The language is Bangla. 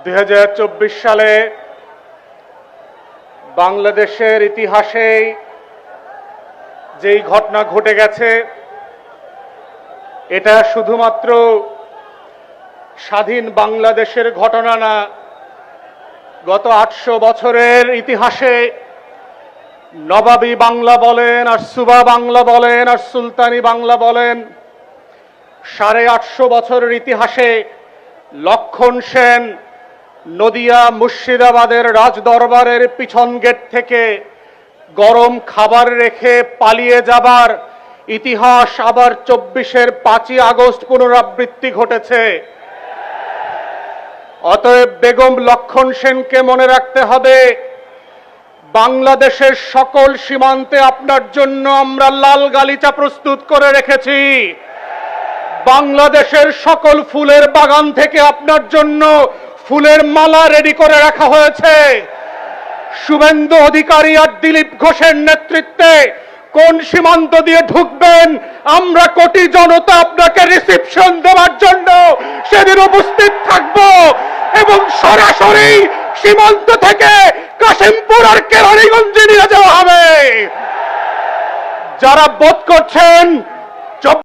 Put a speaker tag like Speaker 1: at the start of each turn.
Speaker 1: 2024 সালে বাংলাদেশের ইতিহাসে যেই ঘটনা ঘটে গেছে এটা শুধুমাত্র স্বাধীন বাংলাদেশের ঘটনা না, গত 800 বছরের ইতিহাসে নবাবী বাংলা বলেন আর সুবা বাংলা বলেন আর সুলতানি বাংলা বলেন, 850 বছরের ইতিহাসে লক্ষণ সেন নদিয়া মুর্শিদাবাদের রাজদরবারের পিছন গেট থেকে গরম খাবার রেখে পালিয়ে যাবার ইতিহাস আবার 24-এর 5ই আগস্ট পুনরাবৃত্তি ঘটেছে। অতএব বেগম লক্ষণ সেনকে মনে রাখতে হবে, বাংলাদেশের সকল সীমান্তে আপনার জন্য আমরা লাল গালিচা প্রস্তুত করে রেখেছি। বাংলাদেশের সকল ফুলের বাগান থেকে আপনার জন্য ফুলের মালা রেডি করে রাখা হয়েছে। শুভেন্দু অধিকারী আর দিলীপ ঘোষের নেতৃত্বে কোন সীমান্ত দিয়ে ঢুকবেন, আমরা কোটি জনতা আপনাকে রিসিপশন দেওয়ার জন্য সেদিন উপস্থিত থাকব এবং সরাসরি সীমান্ত থেকে কাশিমপুর আর কেরানীগঞ্জে নিয়ে যাওয়া হবে। যারা বোধ করছেন